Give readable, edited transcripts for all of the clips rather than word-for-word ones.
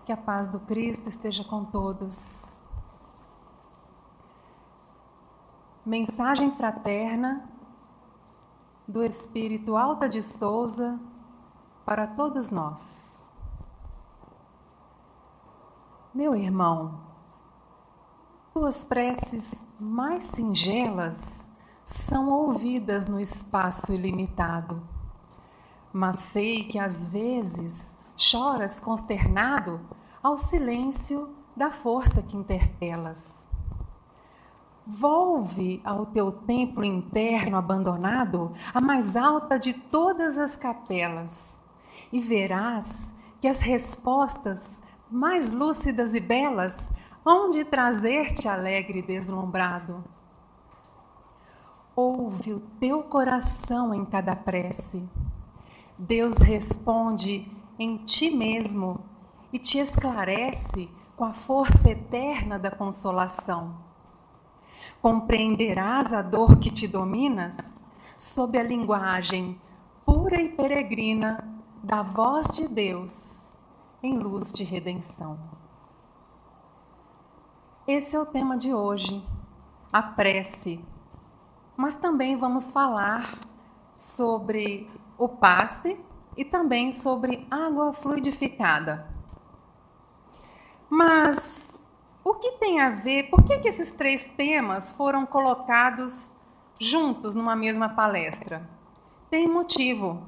Que a paz do Cristo esteja com todos. Mensagem fraterna do Espírito Alta de Souza para todos nós. Meu irmão, tuas preces mais singelas são ouvidas no espaço ilimitado, mas sei que às vezes choras consternado ao silêncio da força que interpelas. Volve ao teu templo interno abandonado, a mais alta de todas as capelas, e verás que as respostas mais lúcidas e belas hão de trazer-te alegre e deslumbrado. Ouve o teu coração em cada prece. Deus responde em ti mesmo e te esclarece com a força eterna da consolação. Compreenderás a dor que te dominas sob a linguagem pura e peregrina da voz de Deus em luz de redenção. Esse é o tema de hoje, a prece. Mas também vamos falar sobre o passe e também sobre água fluidificada. Mas o que tem a ver, por que esses três temas foram colocados juntos numa mesma palestra? Tem motivo.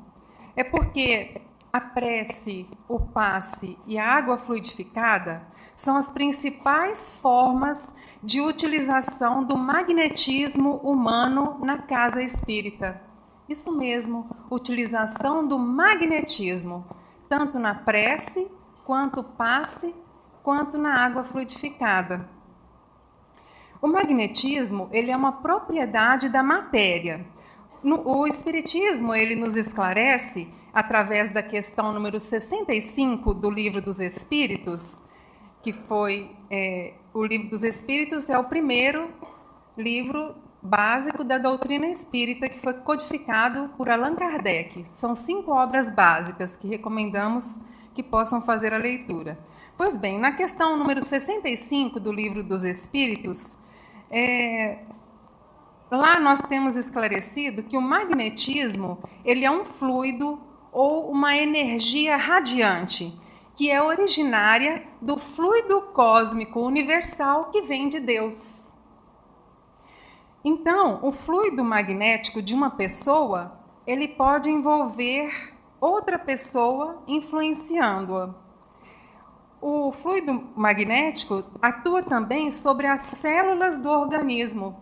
É porque a prece, o passe e a água fluidificada são as principais formas de utilização do magnetismo humano na casa espírita. Isso mesmo, utilização do magnetismo, tanto na prece, quanto passe, quanto na água fluidificada. O magnetismo, ele é uma propriedade da matéria. O Espiritismo, ele nos esclarece, através da questão número 65 do Livro dos Espíritos, que foi, o Livro dos Espíritos é o primeiro livro básico da doutrina espírita que foi codificado por Allan Kardec. São 5 obras básicas que recomendamos que possam fazer a leitura. Pois bem, na questão número 65 do Livro dos Espíritos, lá nós temos esclarecido que o magnetismo ele é um fluido ou uma energia radiante, que é originária do fluido cósmico universal que vem de Deus. Então, o fluido magnético de uma pessoa, ele pode envolver outra pessoa influenciando-a. O fluido magnético atua também sobre as células do organismo,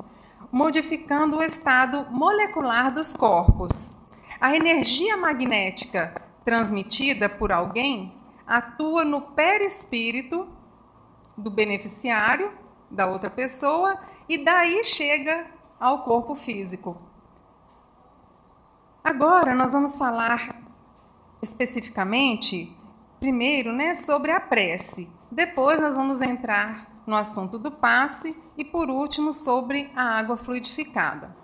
modificando o estado molecular dos corpos. A energia magnética transmitida por alguém atua no perispírito do beneficiário, da outra pessoa, e daí chega ao corpo físico. Agora nós vamos falar especificamente, primeiro, sobre a prece. Depois nós vamos entrar no assunto do passe e, por último, sobre a água fluidificada.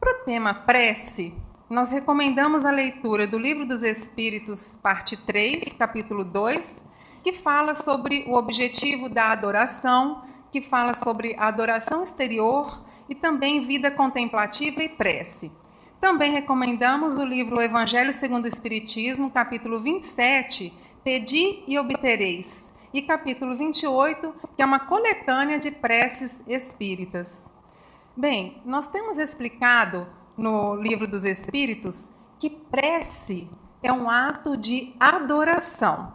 Para o tema prece, nós recomendamos a leitura do Livro dos Espíritos, parte 3, capítulo 2, que fala sobre o objetivo da adoração, que fala sobre a adoração exterior e também vida contemplativa e prece. Também recomendamos o livro Evangelho segundo o Espiritismo, capítulo 27, Pedi e obtereis, e capítulo 28, que é uma coletânea de preces espíritas. Bem, nós temos explicado no Livro dos Espíritos que prece é um ato de adoração.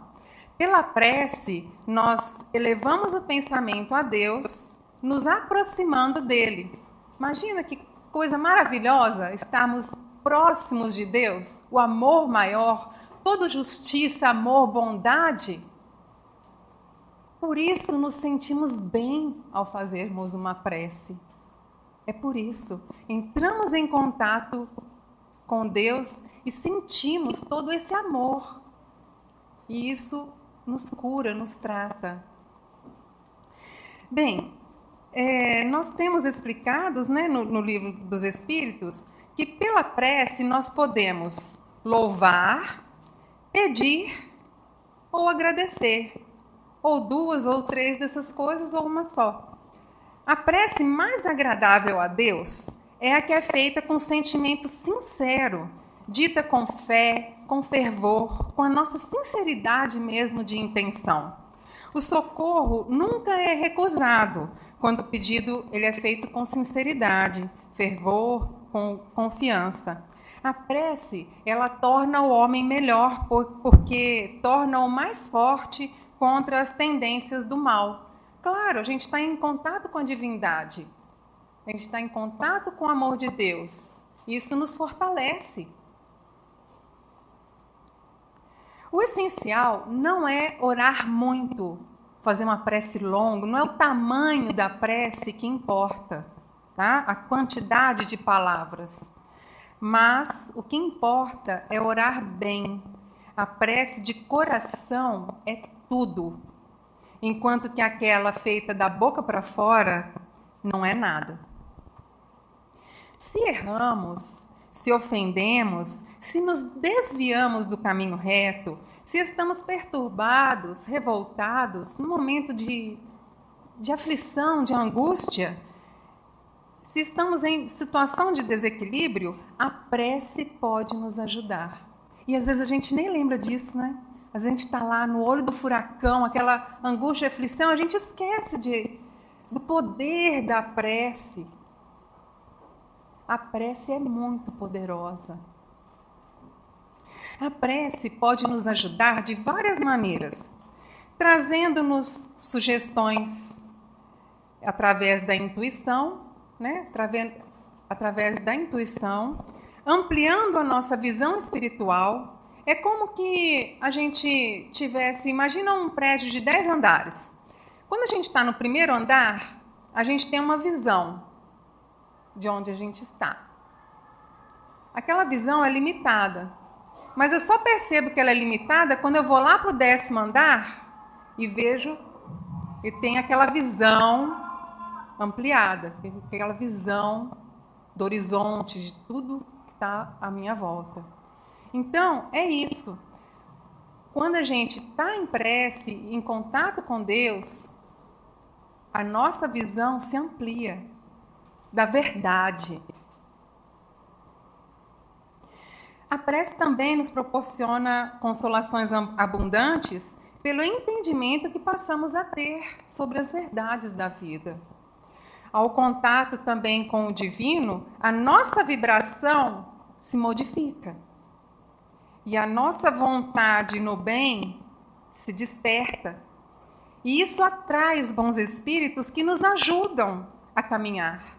Pela prece, nós elevamos o pensamento a Deus, nos aproximando dele. Imagina que coisa maravilhosa estarmos próximos de Deus, o amor maior, toda justiça, amor, bondade. Por isso nos sentimos bem ao fazermos uma prece. É por isso, entramos em contato com Deus e sentimos todo esse amor. E isso nos cura, nos trata. Bem, nós temos explicados no Livro dos Espíritos que pela prece nós podemos louvar, pedir ou agradecer, ou duas ou três dessas coisas, ou uma só. A prece mais agradável a Deus é a que é feita com sentimento sincero, dita com fé, com fervor, com a nossa sinceridade mesmo de intenção. O socorro nunca é recusado quando o pedido ele é feito com sinceridade, fervor, com confiança. A prece, ela torna o homem melhor porque torna-o mais forte contra as tendências do mal. Claro, a gente está em contato com a divindade, a gente está em contato com o amor de Deus. Isso nos fortalece. O essencial não é orar muito, fazer uma prece longa, não é o tamanho da prece que importa, tá? A quantidade de palavras. Mas o que importa é orar bem. A prece de coração é tudo, enquanto que aquela feita da boca para fora não é nada. Se erramos, se ofendemos, se nos desviamos do caminho reto, se estamos perturbados, revoltados, no momento de aflição, de angústia, se estamos em situação de desequilíbrio, a prece pode nos ajudar. E às vezes a gente nem lembra disso, né? Às vezes a gente está lá no olho do furacão, aquela angústia e aflição, a gente esquece do poder da prece. A prece é muito poderosa. A prece pode nos ajudar de várias maneiras, trazendo-nos sugestões através da intuição, né? Através da intuição, ampliando a nossa visão espiritual. É como que a gente tivesse, imagina um prédio de 10 andares. Quando a gente está no primeiro andar, a gente tem uma visão de onde a gente está. Aquela visão é limitada, mas eu só percebo que ela é limitada quando eu vou lá para o 10º andar e vejo e tem aquela visão ampliada, aquela visão do horizonte, de tudo que está à minha volta. Então, é isso. Quando a gente está em prece, em contato com Deus, a nossa visão se amplia da verdade. A prece também nos proporciona consolações abundantes pelo entendimento que passamos a ter sobre as verdades da vida. Ao contato também com o divino, a nossa vibração se modifica. E a nossa vontade no bem se desperta. E isso atrai os bons espíritos que nos ajudam a caminhar.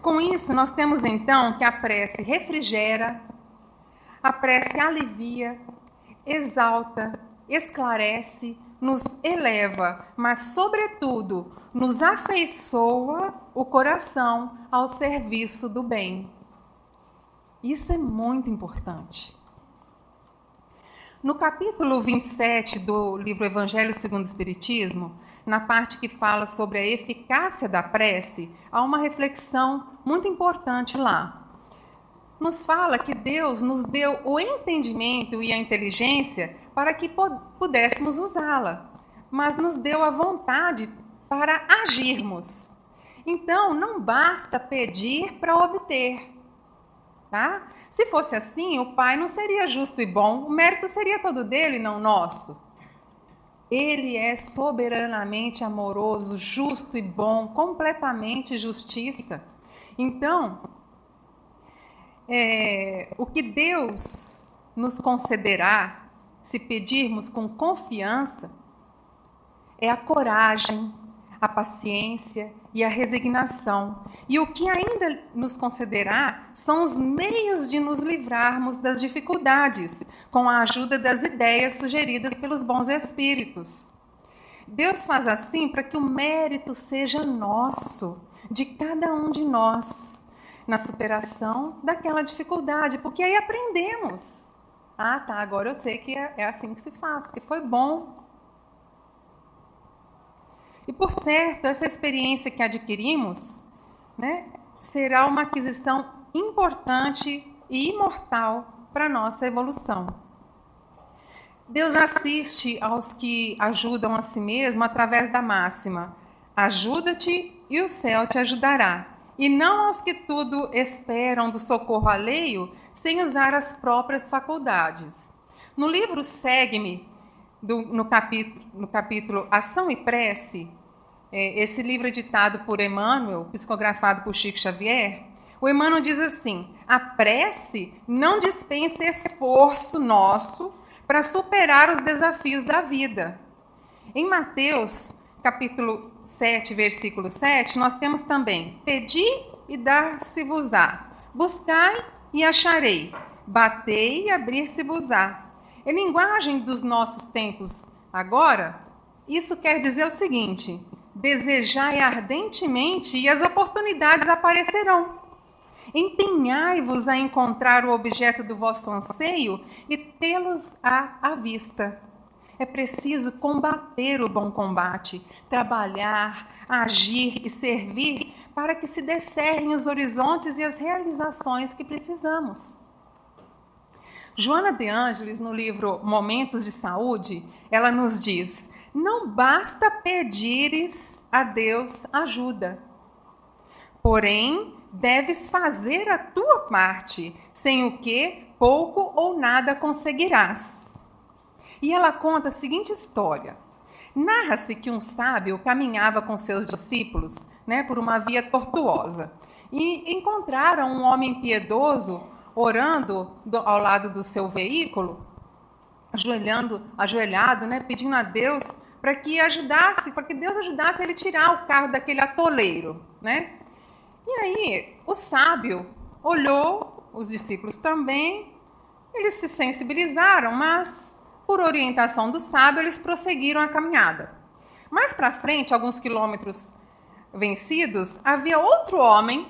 Com isso, nós temos então que a prece refrigera, a prece alivia, exalta, esclarece, nos eleva, mas, sobretudo, nos afeiçoa o coração ao serviço do bem. Isso é muito importante. No capítulo 27 do livro Evangelho segundo o Espiritismo, na parte que fala sobre a eficácia da prece, há uma reflexão muito importante lá. Nos fala que Deus nos deu o entendimento e a inteligência para que pudéssemos usá-la, mas nos deu a vontade para agirmos. Então, não basta pedir para obter. Tá? Se fosse assim, o Pai não seria justo e bom, o mérito seria todo dele, não nosso. Ele é soberanamente amoroso, justo e bom, completamente justiça. Então, o que Deus nos concederá, se pedirmos com confiança, é a coragem, a paciência e a resignação. E o que ainda nos concederá são os meios de nos livrarmos das dificuldades, com a ajuda das ideias sugeridas pelos bons espíritos. Deus faz assim para que o mérito seja nosso, de cada um de nós, na superação daquela dificuldade, porque aí aprendemos. Ah, tá, agora eu sei que é assim que se faz, porque foi bom. E, por certo, essa experiência que adquirimos, né, será uma aquisição importante e imortal para a nossa evolução. Deus assiste aos que ajudam a si mesmo através da máxima: ajuda-te e o céu te ajudará, e não aos que tudo esperam do socorro alheio sem usar as próprias faculdades. No livro Segue-me, no capítulo Ação e Prece, esse livro é ditado por Emmanuel, psicografado por Chico Xavier, o Emmanuel diz assim: a prece não dispensa esforço nosso para superar os desafios da vida. Em Mateus, capítulo 7, versículo 7, nós temos também: pedi e dar-se-vos-á, buscai e acharei, batei e abrir-se-vos-á. Em linguagem dos nossos tempos agora, isso quer dizer o seguinte: desejai ardentemente e as oportunidades aparecerão. Empenhai-vos a encontrar o objeto do vosso anseio e tê-los à vista. É preciso combater o bom combate, trabalhar, agir e servir para que se descerrem os horizontes e as realizações que precisamos. Joana de Ângeles, no livro Momentos de Saúde, ela nos diz: não basta pedires a Deus ajuda, porém deves fazer a tua parte, sem o que pouco ou nada conseguirás. E ela conta a seguinte história. Narra-se que um sábio caminhava com seus discípulos, por uma via tortuosa, e encontraram um homem piedoso orando ao lado do seu veículo, ajoelhado, pedindo a Deus para que Deus ajudasse ele a tirar o carro daquele atoleiro, E aí o sábio olhou, os discípulos também, eles se sensibilizaram, mas por orientação do sábio eles prosseguiram a caminhada. Mais para frente, alguns quilômetros vencidos, havia outro homem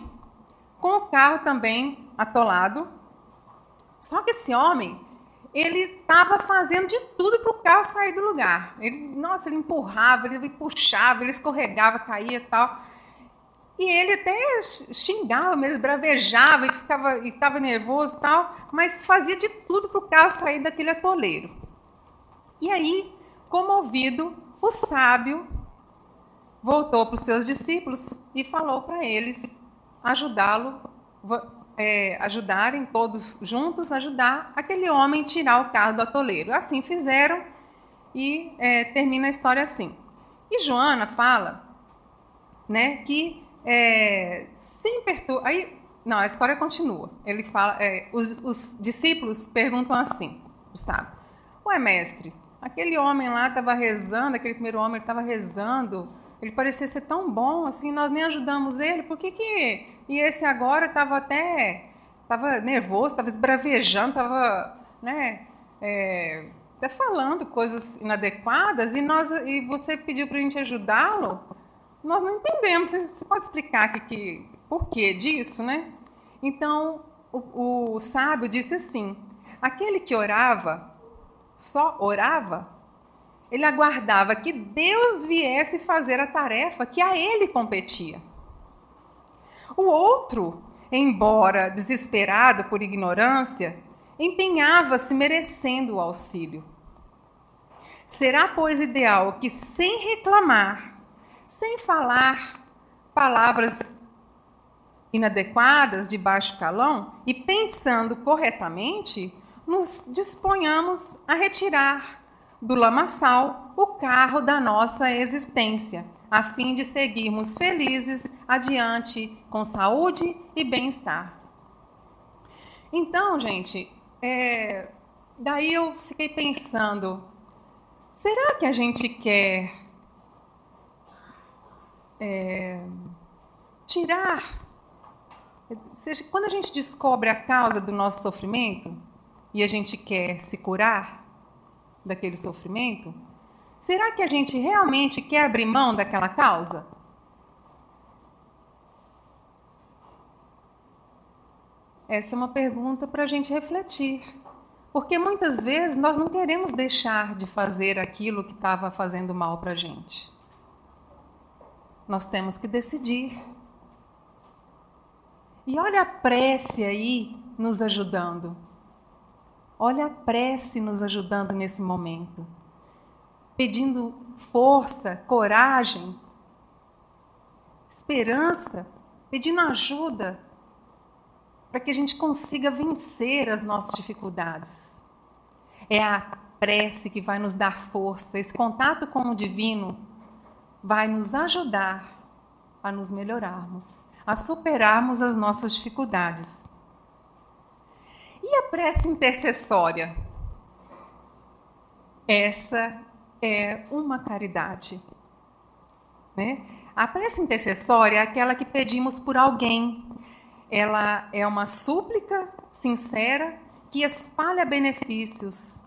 com o carro também atolado. Só que esse homem, ele estava fazendo de tudo para o carro sair do lugar. Ele empurrava, ele puxava, ele escorregava, caía e tal. E ele até xingava mesmo, bravejava e estava nervoso e tal, mas fazia de tudo para o carro sair daquele atoleiro. E aí, comovido, o sábio voltou para os seus discípulos e falou para eles ajudarem todos juntos, ajudar aquele homem a tirar o carro do atoleiro. Assim fizeram e termina a história assim. E Joana fala, que a história continua. Ele fala, os discípulos perguntam assim, sabe? Ué, mestre, aquele homem lá estava rezando, aquele primeiro homem estava rezando, ele parecia ser tão bom, assim, nós nem ajudamos ele, por que que... E esse agora estava nervoso, estava esbravejando, estava, até falando coisas inadequadas, e você pediu para a gente ajudá-lo? Nós não entendemos. Você pode explicar por que disso, Então, o sábio disse assim: aquele que orava, só orava, ele aguardava que Deus viesse fazer a tarefa que a ele competia. O outro, embora desesperado por ignorância, empenhava-se merecendo o auxílio. Será, pois, ideal que, sem reclamar, sem falar palavras inadequadas de baixo calão e pensando corretamente, nos disponhamos a retirar do lamaçal o carro da nossa existência, a fim de seguirmos felizes adiante com saúde e bem-estar. Então, gente, daí eu fiquei pensando, será que a gente quer quando a gente descobre a causa do nosso sofrimento e a gente quer se curar daquele sofrimento, será que a gente realmente quer abrir mão daquela causa? Essa é uma pergunta para a gente refletir, porque muitas vezes nós não queremos deixar de fazer aquilo que estava fazendo mal para a gente. Nós temos que decidir. E olha a prece aí nos ajudando. Olha a prece nos ajudando nesse momento, pedindo força, coragem, esperança, pedindo ajuda para que a gente consiga vencer as nossas dificuldades. É a prece que vai nos dar força, esse contato com o divino vai nos ajudar a nos melhorarmos, a superarmos as nossas dificuldades. E a prece intercessória? Essa é uma caridade, né? A prece intercessória é aquela que pedimos por alguém. Ela é uma súplica sincera que espalha benefícios.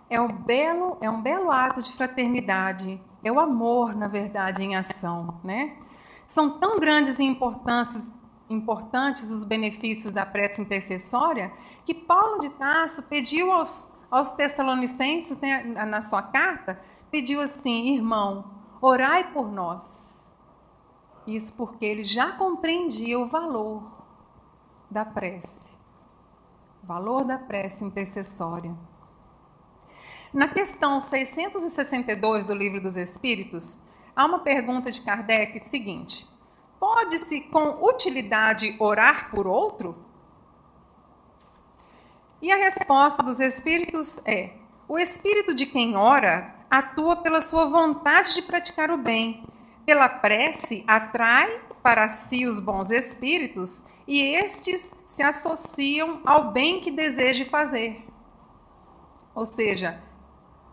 É um belo ato de fraternidade. É o amor, na verdade, em ação, né? São tão grandes e importantes os benefícios da prece intercessória que Paulo de Tarso pediu aos Tessalonicenses, né, na sua carta, pediu assim: irmão, orai por nós. Isso porque ele já compreendia o valor da prece, o valor da prece intercessória. Na questão 662 do Livro dos Espíritos, há uma pergunta de Kardec seguinte: pode-se com utilidade orar por outro? E a resposta dos Espíritos é: o espírito de quem ora atua pela sua vontade de praticar o bem. Pela prece, atrai para si os bons espíritos e estes se associam ao bem que deseja fazer. Ou seja,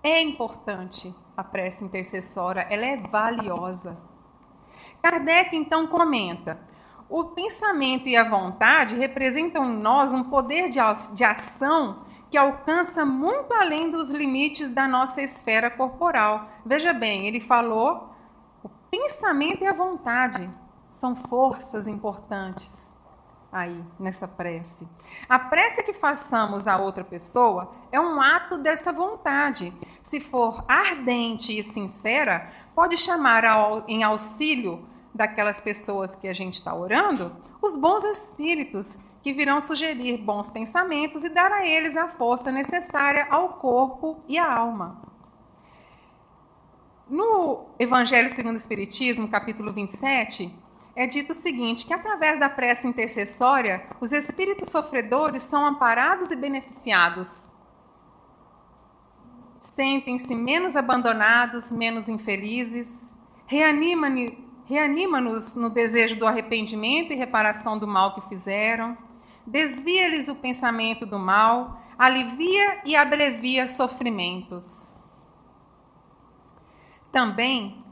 é importante a prece intercessória, ela é valiosa. Kardec então comenta: o pensamento e a vontade representam em nós um poder de ação que alcança muito além dos limites da nossa esfera corporal. Veja bem, ele falou: o pensamento e a vontade são forças importantes aí nessa prece. A prece que façamos a outra pessoa é um ato dessa vontade. Se for ardente e sincera, pode chamar em auxílio daquelas pessoas que a gente está orando os bons espíritos que virão sugerir bons pensamentos e dar a eles a força necessária ao corpo e à alma. No Evangelho segundo o Espiritismo, capítulo 27, é dito o seguinte, que através da prece intercessória, os espíritos sofredores são amparados e beneficiados. Sentem-se menos abandonados, menos infelizes, reanima-nos no desejo do arrependimento e reparação do mal que fizeram, desvia-lhes o pensamento do mal, alivia e abrevia sofrimentos. Também,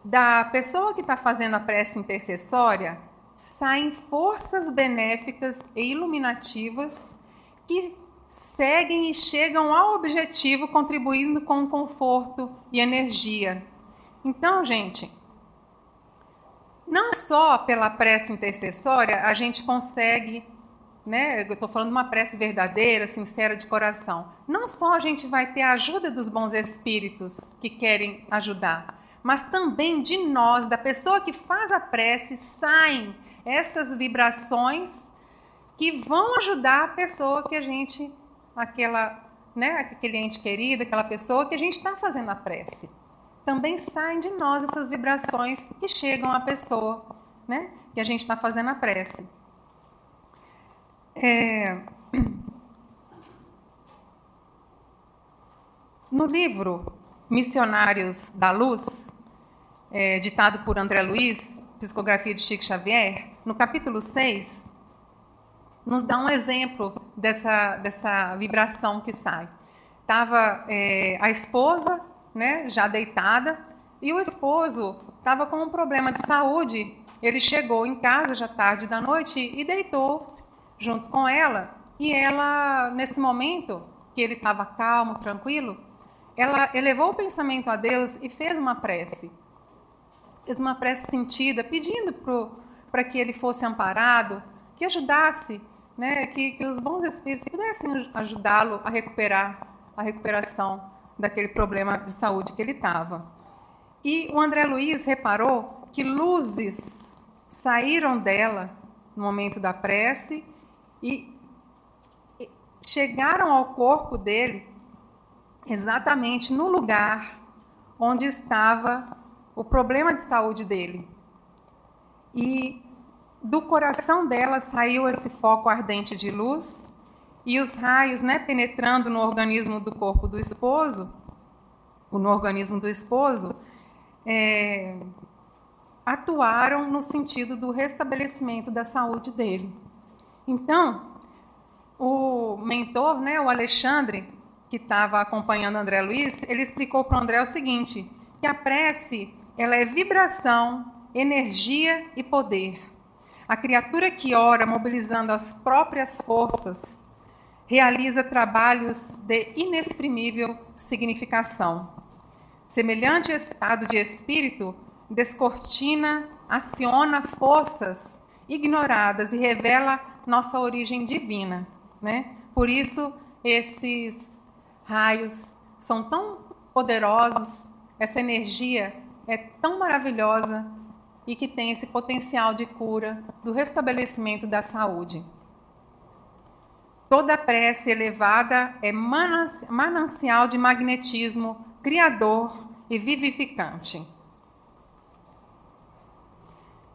da pessoa que está fazendo a prece intercessória, saem forças benéficas e iluminativas que seguem e chegam ao objetivo, contribuindo com conforto e energia. Então, gente, não só pela prece intercessória a gente consegue, né? Eu estou falando de uma prece verdadeira, sincera, de coração. Não só a gente vai ter a ajuda dos bons espíritos que querem ajudar, mas também de nós, da pessoa que faz a prece, saem essas vibrações que vão ajudar a pessoa que a gente, aquele ente querido, aquela pessoa que a gente está fazendo a prece. Também saem de nós essas vibrações que chegam à pessoa, né, que a gente está fazendo a prece. No livro Missionários da Luz, ditado por André Luiz, psicografia de Chico Xavier, no capítulo 6, nos dá um exemplo dessa vibração que sai. Estava a esposa, né, já deitada, e o esposo estava com um problema de saúde. Ele chegou em casa já tarde da noite e deitou-se junto com ela, e ela, nesse momento que ele estava calmo, tranquilo, ela elevou o pensamento a Deus e fez uma prece. Fez uma prece sentida, pedindo para que ele fosse amparado, que ajudasse, né, que os bons espíritos pudessem ajudá-lo a recuperar a recuperação daquele problema de saúde que ele estava. E o André Luiz reparou que luzes saíram dela no momento da prece e chegaram ao corpo dele exatamente no lugar onde estava o problema de saúde dele. E do coração dela saiu esse foco ardente de luz, e os raios, né, penetrando no organismo do corpo do esposo, atuaram no sentido do restabelecimento da saúde dele. Então, o mentor, né, o Alexandre, que estava acompanhando André Luiz, ele explicou para o André o seguinte, que a prece, ela é vibração, energia e poder. A criatura que ora, mobilizando as próprias forças, realiza trabalhos de inexprimível significação. Semelhante estado de espírito descortina, aciona forças ignoradas e revela nossa origem divina, né? Por isso, esses raios são tão poderosos, essa energia é tão maravilhosa e que tem esse potencial de cura, do restabelecimento da saúde. Toda prece elevada é manancial de magnetismo criador e vivificante.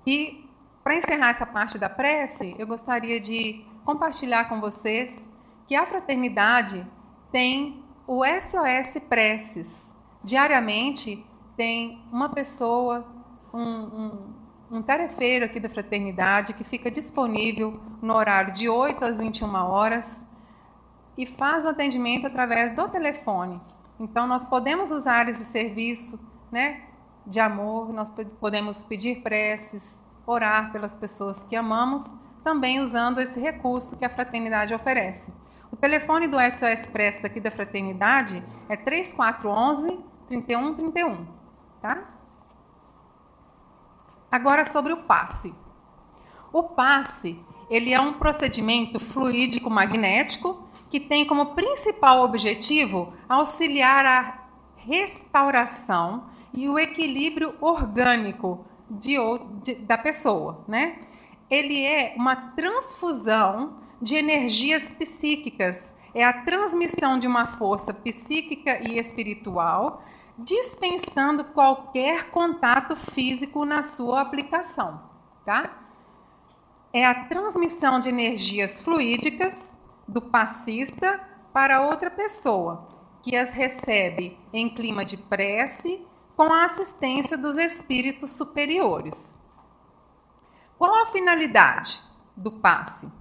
E, para encerrar essa parte da prece, eu gostaria de compartilhar com vocês que a Fraternidade tem o SOS Preces. Diariamente tem uma pessoa, um tarefeiro aqui da Fraternidade que fica disponível no horário de 8 às 21 horas e faz o atendimento através do telefone. Então, nós podemos usar esse serviço, né, de amor, nós podemos pedir preces, orar pelas pessoas que amamos, também usando esse recurso que a Fraternidade oferece. O telefone do SOS Prece aqui da Fraternidade é 3411-3131, tá? Agora sobre o passe. O passe, ele é um procedimento fluídico magnético que tem como principal objetivo auxiliar a restauração e o equilíbrio orgânico da pessoa, né? Ele é uma transfusão de energias psíquicas, é a transmissão de uma força psíquica e espiritual, dispensando qualquer contato físico na sua aplicação, tá? É a transmissão de energias fluídicas do passista para outra pessoa, que as recebe em clima de prece, com a assistência dos espíritos superiores. Qual a finalidade do passe?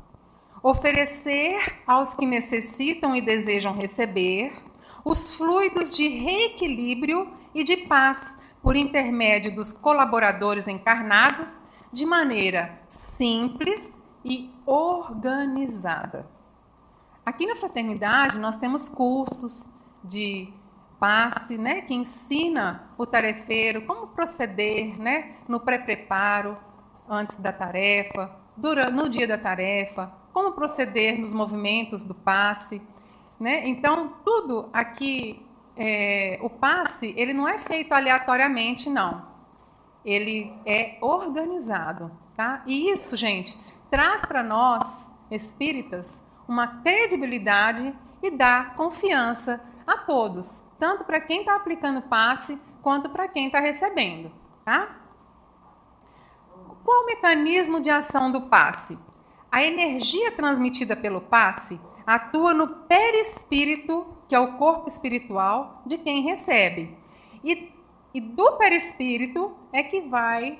Oferecer aos que necessitam e desejam receber os fluidos de reequilíbrio e de paz por intermédio dos colaboradores encarnados de maneira simples e organizada. Aqui na Fraternidade nós temos cursos de passe, né, que ensina o tarefeiro como proceder, né, no pré-preparo, antes da tarefa, no dia da tarefa, como proceder nos movimentos do passe, né? Então, tudo aqui, o passe, ele não é feito aleatoriamente, não. Ele é organizado, tá? E isso, gente, traz para nós, espíritas, uma credibilidade e dá confiança a todos, tanto para quem está aplicando passe, quanto para quem está recebendo, tá? Qual o mecanismo de ação do passe? A energia transmitida pelo passe atua no perispírito, que é o corpo espiritual de quem recebe. E do perispírito é que vai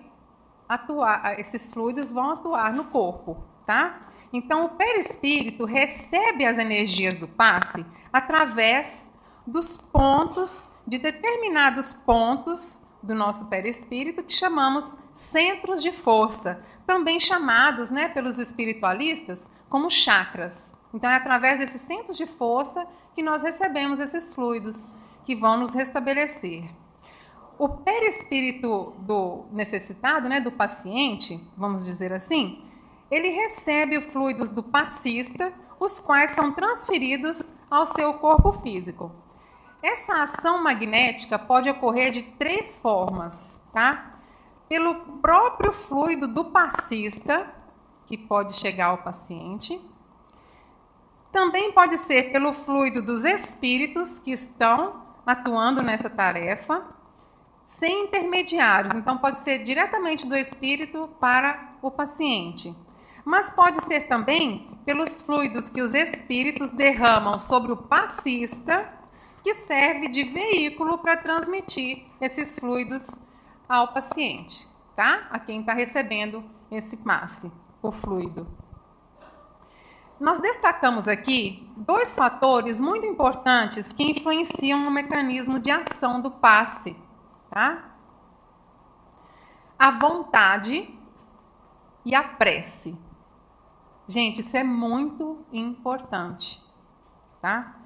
atuar, esses fluidos vão atuar no corpo, tá? Então, o perispírito recebe as energias do passe através dos pontos, de determinados pontos do nosso perispírito, que chamamos centros de força, também chamados, né, pelos espiritualistas como chakras. Então, é através desses centros de força que nós recebemos esses fluidos que vão nos restabelecer. O perispírito do necessitado, né, do paciente, vamos dizer assim, ele recebe os fluidos do passista, os quais são transferidos ao seu corpo físico. Essa ação magnética pode ocorrer de 3 formas, tá? Pelo próprio fluido do passista, que pode chegar ao paciente, Também pode ser pelo fluido dos espíritos que estão atuando nessa tarefa, sem intermediários. Então, pode ser diretamente do espírito para o paciente. Mas pode ser também pelos fluidos que os espíritos derramam sobre o passista, que serve de veículo para transmitir esses fluidos ao paciente, tá? A quem está recebendo esse passe, o fluido. Nós destacamos aqui 2 fatores muito importantes que influenciam no mecanismo de ação do passe, tá? A vontade e a prece. Gente, isso é muito importante, tá?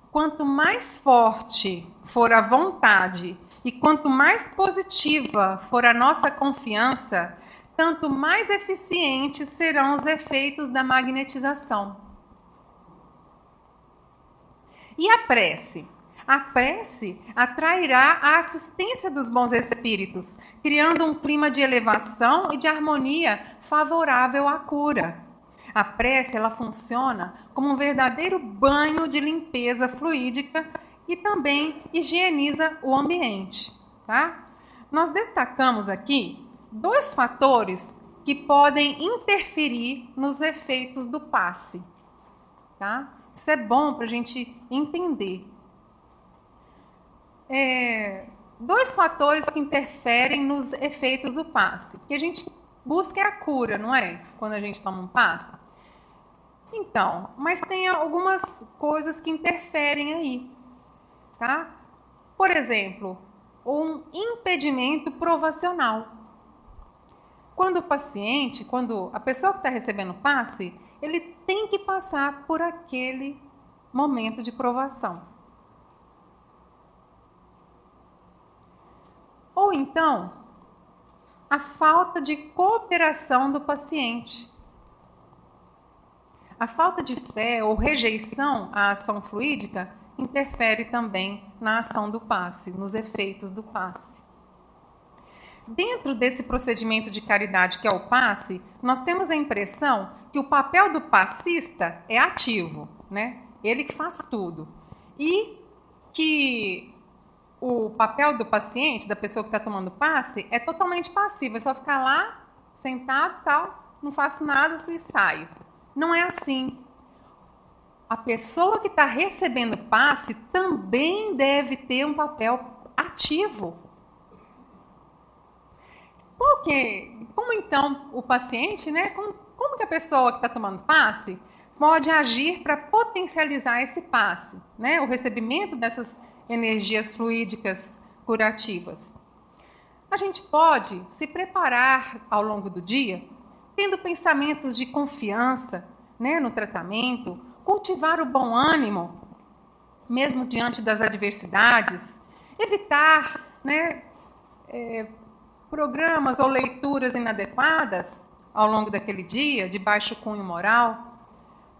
Quanto mais forte for a vontade e quanto mais positiva for a nossa confiança, tanto mais eficientes serão os efeitos da magnetização. E a prece? A prece atrairá a assistência dos bons espíritos, criando um clima de elevação e de harmonia favorável à cura. A prece, ela funciona como um verdadeiro banho de limpeza fluídica e também higieniza o ambiente, tá? Nós destacamos aqui 2 fatores que podem interferir nos efeitos do passe, tá? Isso é bom para a gente entender. 2 fatores que interferem nos efeitos do passe. Que a gente busca a cura, não é? Quando a gente toma um passe. Então, mas tem algumas coisas que interferem aí, tá? Por exemplo, um impedimento provacional. Quando a pessoa que está recebendo passe, ele tem que passar por aquele momento de provação. Ou então, a falta de cooperação do paciente. A falta de fé ou rejeição à ação fluídica interfere também na ação do passe, nos efeitos do passe. Dentro desse procedimento de caridade que é o passe, nós temos a impressão que o papel do passista é ativo, né? Ele que faz tudo. E que o papel do paciente, da pessoa que está tomando passe, é totalmente passivo. É só ficar lá, sentado, tal, não faço nada e saio. Não é assim. A pessoa que está recebendo passe também deve ter um papel ativo. Como então o paciente, né? Como que a pessoa que está tomando passe pode agir para potencializar esse passe, né? O recebimento dessas energias fluídicas curativas. A gente pode se preparar ao longo do dia, tendo pensamentos de confiança, né, no tratamento, cultivar o bom ânimo, mesmo diante das adversidades, evitar, né, programas ou leituras inadequadas ao longo daquele dia, de baixo cunho moral.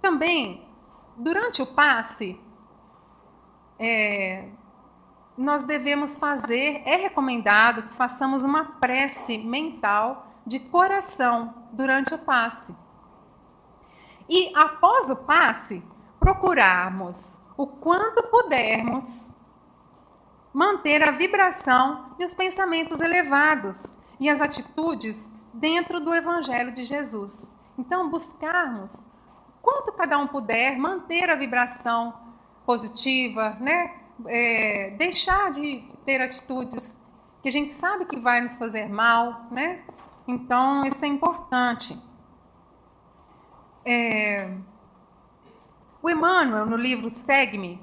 Também, durante o passe, nós devemos é recomendado que façamos uma prece mental de coração durante o passe. E após o passe, procurarmos o quanto pudermos manter a vibração e os pensamentos elevados e as atitudes dentro do Evangelho de Jesus. Então, buscarmos, quanto cada um puder, manter a vibração positiva, né? Deixar de ter atitudes que a gente sabe que vai nos fazer mal, né? Então, isso é importante. O Emmanuel, no livro Segue-me,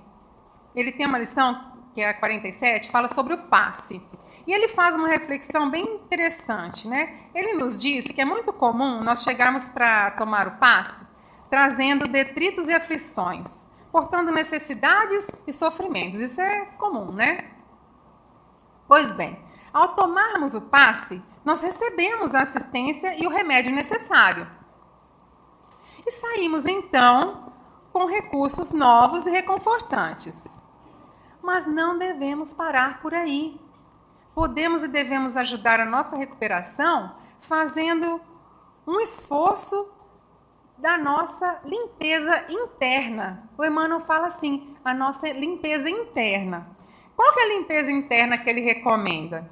ele tem uma lição, que é a 47, fala sobre o passe. E ele faz uma reflexão bem interessante, né? Ele nos diz que é muito comum nós chegarmos para tomar o passe trazendo detritos e aflições, portando necessidades e sofrimentos. Isso é comum, né? Pois bem, ao tomarmos o passe, nós recebemos a assistência e o remédio necessário. E saímos, então, com recursos novos e reconfortantes. Mas não devemos parar por aí. Podemos e devemos ajudar a nossa recuperação fazendo um esforço da nossa limpeza interna. O Emmanuel fala assim, a nossa limpeza interna. Qual que é a limpeza interna que ele recomenda?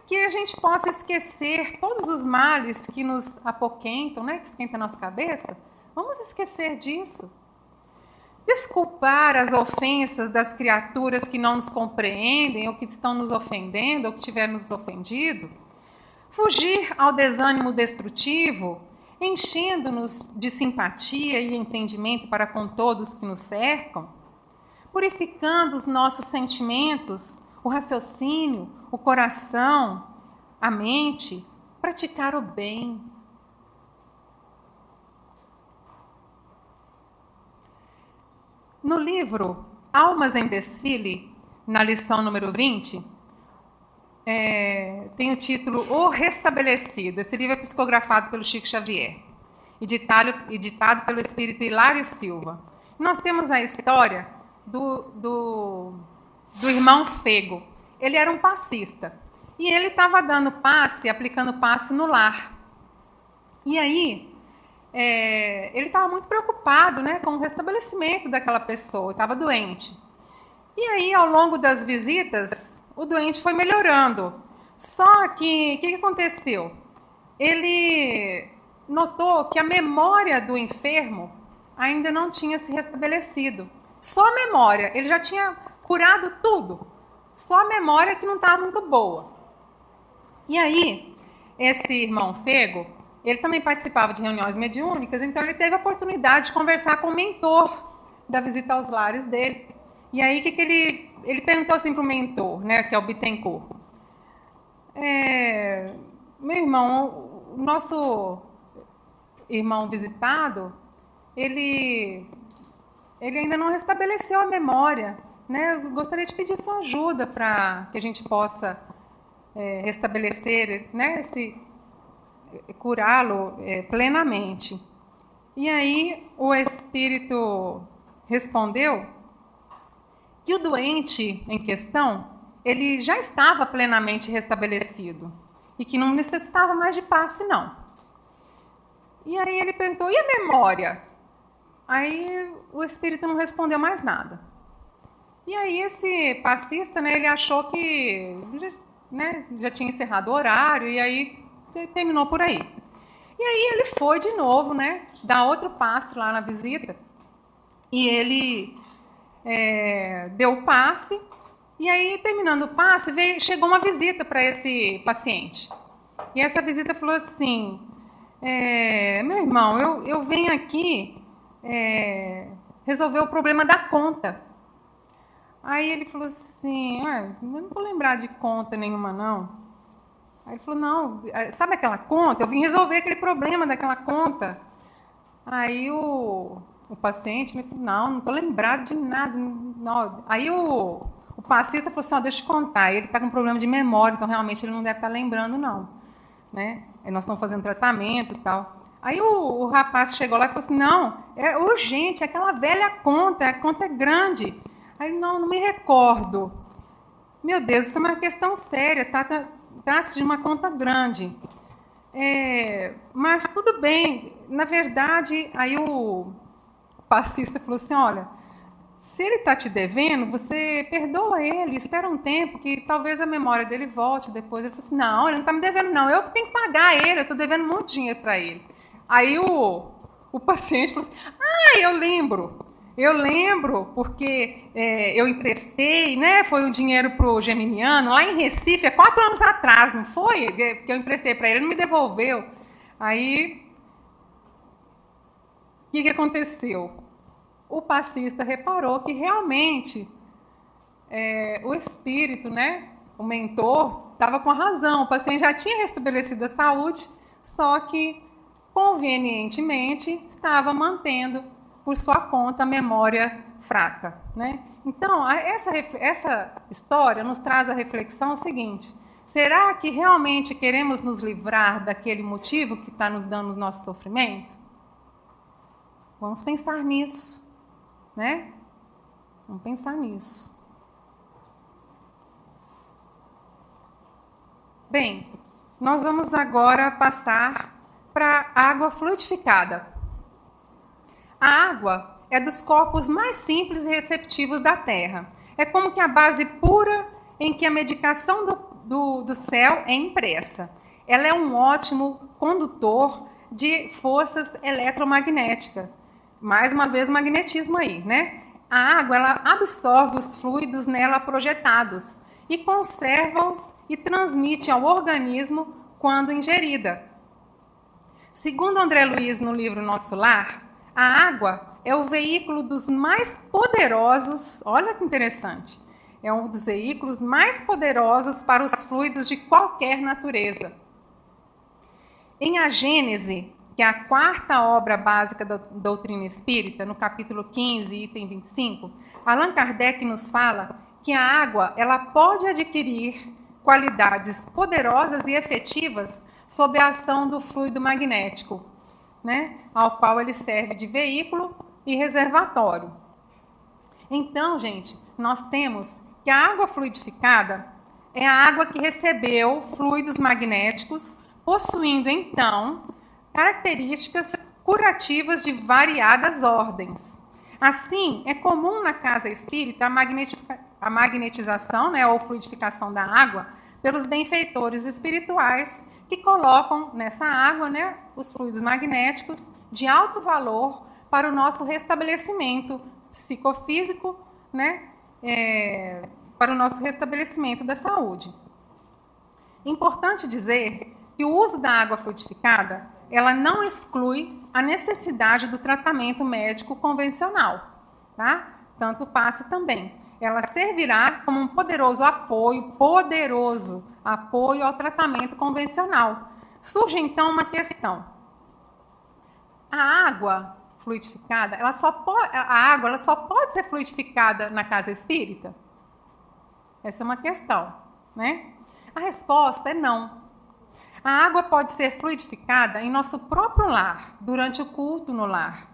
Que a gente possa esquecer todos os males que nos apoquentam, né? Que esquentam a nossa cabeça. Vamos esquecer disso. Desculpar as ofensas das criaturas que não nos compreendem, ou que estão nos ofendendo, ou que tiveram nos ofendido. Fugir ao desânimo destrutivo, enchendo-nos de simpatia e entendimento para com todos que nos cercam, purificando os nossos sentimentos, o raciocínio, o coração, a mente, praticar o bem. No livro Almas em Desfile, na lição número 20, tem o título O Restabelecido. Esse livro é psicografado pelo Chico Xavier, editado pelo espírito Hilário Silva. Nós temos a história do irmão Fego. Ele era um passista e ele estava aplicando passe no lar. E aí, ele estava muito preocupado, né, com o restabelecimento daquela pessoa, estava doente. E aí, ao longo das visitas, o doente foi melhorando. Só que, o que aconteceu? Ele notou que a memória do enfermo ainda não tinha se restabelecido. Só a memória, ele já tinha curado tudo. Só a memória que não estava muito boa. E aí, esse irmão Fego, ele também participava de reuniões mediúnicas, então ele teve a oportunidade de conversar com o mentor da visita aos lares dele. E aí, que ele perguntou assim para o mentor, né, que é o Bittencourt. Meu irmão, o nosso irmão visitado, ele ainda não restabeleceu a memória, né? Eu gostaria de pedir sua ajuda para que a gente possa restabelecer, né, curá-lo plenamente. E aí o espírito respondeu que o doente em questão, ele já estava plenamente restabelecido e que não necessitava mais de passe, não. E aí ele perguntou, e a memória? Aí o espírito não respondeu mais nada. E aí esse passista, né, ele achou que já tinha encerrado o horário e aí terminou por aí. E aí ele foi de novo, né, dar outro passe lá na visita e ele deu o passe, e aí, terminando o passe, chegou uma visita para esse paciente. E essa visita falou assim, meu irmão, eu venho aqui resolver o problema da conta. Aí ele falou assim, eu não vou lembrar de conta nenhuma, não. Aí ele falou, não, sabe aquela conta? Eu vim resolver aquele problema daquela conta. Aí o paciente me falou, não estou lembrado de nada. Não. Aí o passista falou assim, deixa eu te contar, ele está com problema de memória, então realmente ele não deve estar lembrando, não. Né? E nós estamos fazendo tratamento e tal. Aí o rapaz chegou lá e falou assim, não, é urgente, aquela velha conta, a conta é grande. Aí ele, não me recordo. Meu Deus, isso é uma questão séria, trata-se de uma conta grande. Mas tudo bem, na verdade, aí o passista falou assim, olha, se ele está te devendo, você perdoa ele, espera um tempo que talvez a memória dele volte depois. Ele falou assim, não, ele não está me devendo não, eu que tenho que pagar ele, eu estou devendo muito dinheiro para ele. Aí o paciente falou assim, eu lembro porque eu emprestei, né, foi o dinheiro para o Geminiano, lá em Recife, há 4 anos atrás, não foi? Que eu emprestei para ele não me devolveu. Aí, o que aconteceu? O passista reparou que realmente o espírito, né, o mentor, estava com a razão. O paciente já tinha restabelecido a saúde, só que, convenientemente, estava mantendo por sua conta a memória fraca. Né? Então, essa história nos traz a reflexão seguinte, será que realmente queremos nos livrar daquele motivo que está nos dando o nosso sofrimento? Vamos pensar nisso. Né? Vamos pensar nisso. Bem, nós vamos agora passar para a água fluidificada. A água é dos corpos mais simples e receptivos da Terra. É como que a base pura em que a medicação do céu é impressa. Ela é um ótimo condutor de forças eletromagnéticas. Mais uma vez, magnetismo aí, né? A água, ela absorve os fluidos nela projetados e conserva-os e transmite ao organismo quando ingerida. Segundo André Luiz, no livro Nosso Lar, a água é o veículo dos mais poderosos, olha que interessante, é um dos veículos mais poderosos para os fluidos de qualquer natureza. Em A Gênese, que é a quarta obra básica da doutrina espírita, no capítulo 15, item 25, Allan Kardec nos fala que a água ela pode adquirir qualidades poderosas e efetivas sob a ação do fluido magnético, né, ao qual ele serve de veículo e reservatório. Então, gente, nós temos que a água fluidificada é a água que recebeu fluidos magnéticos, possuindo, então, características curativas de variadas ordens. Assim, é comum na casa espírita a magnetização, né, ou fluidificação da água pelos benfeitores espirituais que colocam nessa água, né, os fluidos magnéticos de alto valor para o nosso restabelecimento psicofísico, né, para o nosso restabelecimento da saúde. Importante dizer que o uso da água fluidificada, ela não exclui a necessidade do tratamento médico convencional, tá? Tanto passe também. Ela servirá como um poderoso apoio ao tratamento convencional. Surge então uma questão. A água fluidificada, ela só pode ser fluidificada na casa espírita? Essa é uma questão, né? A resposta é não. A água pode ser fluidificada em nosso próprio lar, durante o culto no lar,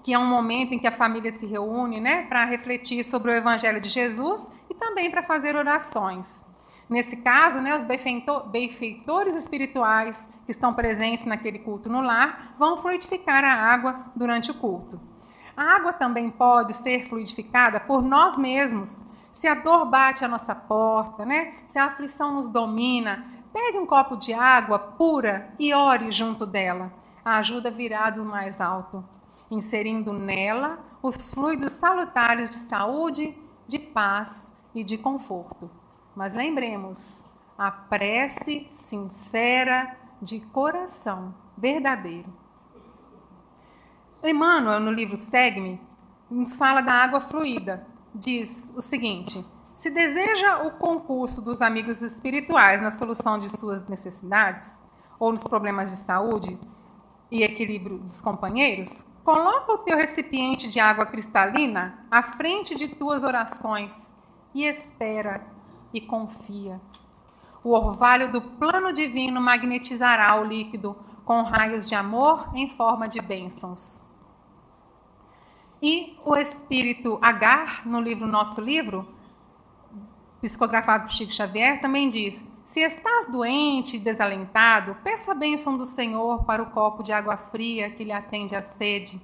que é um momento em que a família se reúne, né, para refletir sobre o Evangelho de Jesus e também para fazer orações. Nesse caso, né, os benfeitores espirituais que estão presentes naquele culto no lar vão fluidificar a água durante o culto. A água também pode ser fluidificada por nós mesmos. Se a dor bate à nossa porta, né, se a aflição nos domina, pegue um copo de água pura e ore junto dela. A ajuda virá do mais alto, inserindo nela os fluidos salutares de saúde, de paz e de conforto. Mas lembremos, a prece sincera de coração verdadeiro. Emmanuel, no livro Segue-me, nos fala da água fluida. Diz o seguinte: se deseja o concurso dos amigos espirituais na solução de suas necessidades ou nos problemas de saúde e equilíbrio dos companheiros, coloca o teu recipiente de água cristalina à frente de tuas orações e espera e confia. O orvalho do plano divino magnetizará o líquido com raios de amor em forma de bênçãos. E o espírito Agar, no livro Nosso Livro, psicografado por Chico Xavier, também diz: se estás doente e desalentado, peça a bênção do Senhor para o copo de água fria que lhe atende à sede,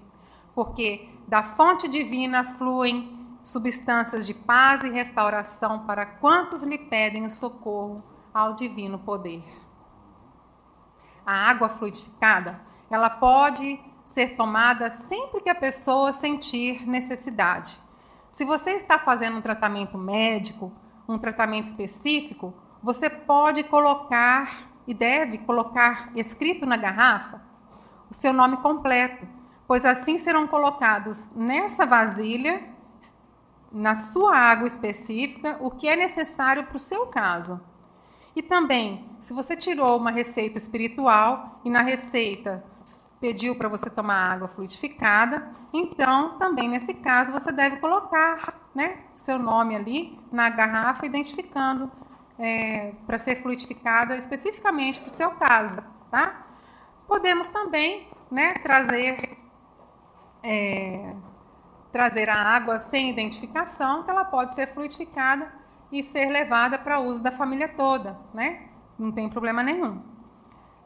porque da fonte divina fluem substâncias de paz e restauração para quantos lhe pedem o socorro ao divino poder. A água fluidificada, ela pode ser tomada sempre que a pessoa sentir necessidade. Se você está fazendo um tratamento médico, um tratamento específico, você pode colocar e deve colocar escrito na garrafa o seu nome completo, pois assim serão colocados nessa vasilha, na sua água específica, o que é necessário para o seu caso. E também, se você tirou uma receita espiritual e na receita pediu para você tomar água fluidificada, então também nesse caso você deve colocar, né, seu nome ali na garrafa, identificando para ser fluidificada especificamente para o seu caso, tá? Podemos também, né, trazer a água sem identificação, que ela pode ser fluidificada e ser levada para uso da família toda, né? Não tem problema nenhum.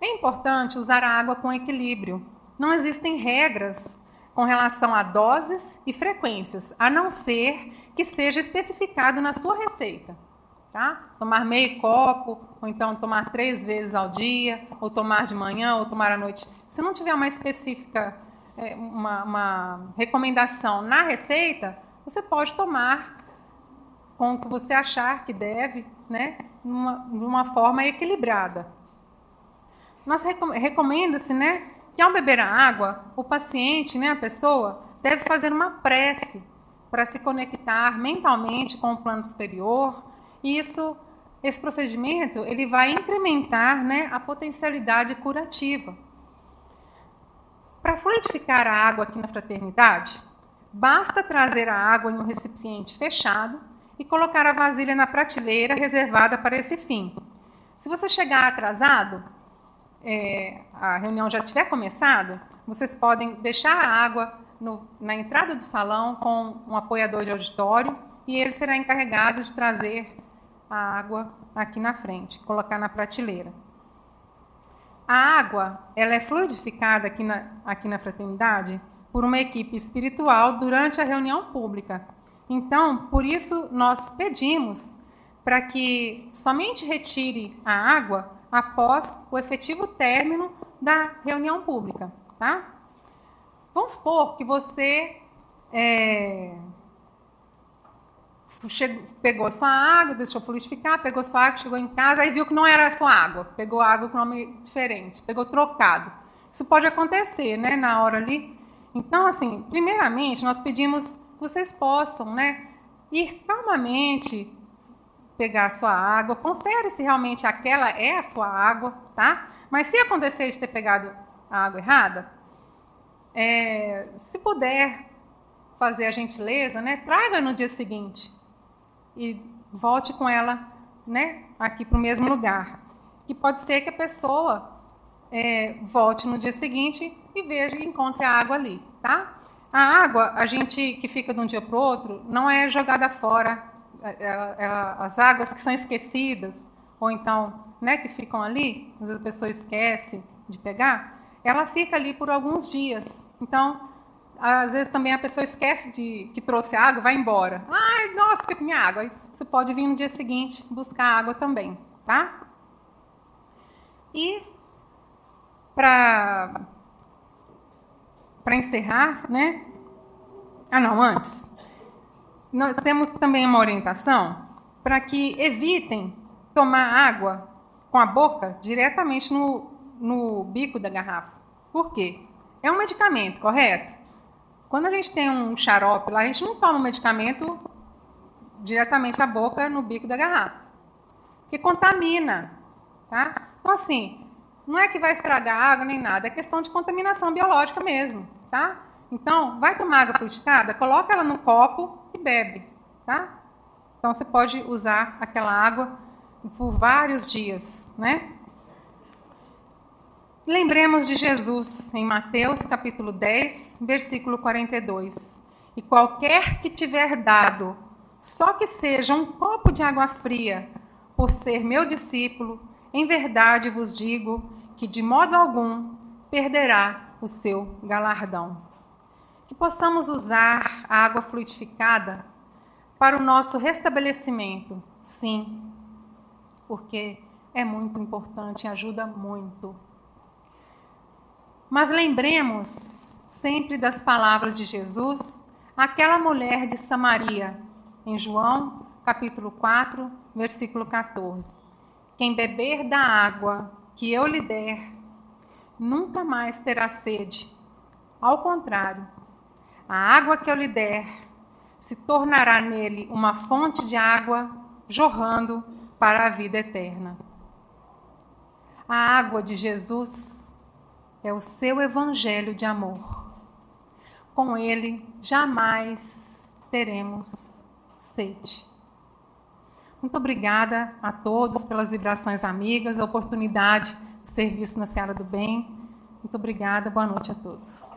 É importante usar a água com equilíbrio. Não existem regras com relação a doses e frequências, a não ser que seja especificado na sua receita. Tá? Tomar meio copo, ou então tomar 3 vezes ao dia, ou tomar de manhã, ou tomar à noite. Se não tiver uma específica, uma recomendação na receita, você pode tomar com o que você achar que deve, né? De uma forma equilibrada. Recomenda-se, né, que ao beber a água, o paciente, né, a pessoa, deve fazer uma prece para se conectar mentalmente com o plano superior. E esse procedimento ele vai incrementar, né, a potencialidade curativa. Para fluidificar a água aqui na fraternidade, basta trazer a água em um recipiente fechado e colocar a vasilha na prateleira reservada para esse fim. Se você chegar atrasado, a reunião já tiver começado, vocês podem deixar a água na entrada do salão com um apoiador de auditório e ele será encarregado de trazer a água aqui na frente, colocar na prateleira. A água ela é fluidificada aqui na fraternidade por uma equipe espiritual durante a reunião pública. Então, por isso, nós pedimos para que somente retire a água após o efetivo término da reunião pública. Tá? Vamos supor que você pegou a sua água, deixou fluidificar, pegou sua água, chegou em casa, aí viu que não era sua água, pegou água com nome diferente, pegou trocado. Isso pode acontecer, né, na hora ali. Então, assim, primeiramente, nós pedimos que vocês possam, né, ir calmamente pegar a sua água, confere se realmente aquela é a sua água, tá? Mas se acontecer de ter pegado a água errada, se puder fazer a gentileza, né, traga no dia seguinte e volte com ela, né, aqui para o mesmo lugar. Que pode ser que a pessoa volte no dia seguinte e veja e encontre a água ali, tá? A água, a gente que fica de um dia para o outro, não é jogada fora. As águas que são esquecidas, ou então, né, que ficam ali, às vezes a pessoa esquece de pegar, ela fica ali por alguns dias. Então, às vezes também a pessoa esquece que trouxe água, vai embora. Ai, nossa, esqueci minha água. Aí você pode vir no dia seguinte buscar água também, tá? E para encerrar, né? Antes. Nós temos também uma orientação para que evitem tomar água com a boca diretamente no bico da garrafa. Por quê? É um medicamento, correto? Quando a gente tem um xarope lá, a gente não toma o medicamento diretamente à boca no bico da garrafa, porque contamina, tá? Então, assim, não é que vai estragar a água nem nada, é questão de contaminação biológica mesmo, tá? Então, vai tomar água fluidificada, coloca ela no copo e bebe, tá? Então, você pode usar aquela água por vários dias, né? Lembremos de Jesus em Mateus capítulo 10, versículo 42. E qualquer que tiver dado, só que seja um copo de água fria, por ser meu discípulo, em verdade vos digo que de modo algum perderá o seu galardão. Que possamos usar a água fluidificada para o nosso restabelecimento, sim, porque é muito importante e ajuda muito. Mas lembremos sempre das palavras de Jesus àquela mulher de Samaria, em João, capítulo 4, versículo 14. Quem beber da água que eu lhe der, nunca mais terá sede. Ao contrário, a água que eu lhe der se tornará nele uma fonte de água jorrando para a vida eterna. A água de Jesus é o seu evangelho de amor. Com ele jamais teremos sede. Muito obrigada a todos pelas vibrações amigas, a oportunidade de serviço na Seara do Bem. Muito obrigada, boa noite a todos.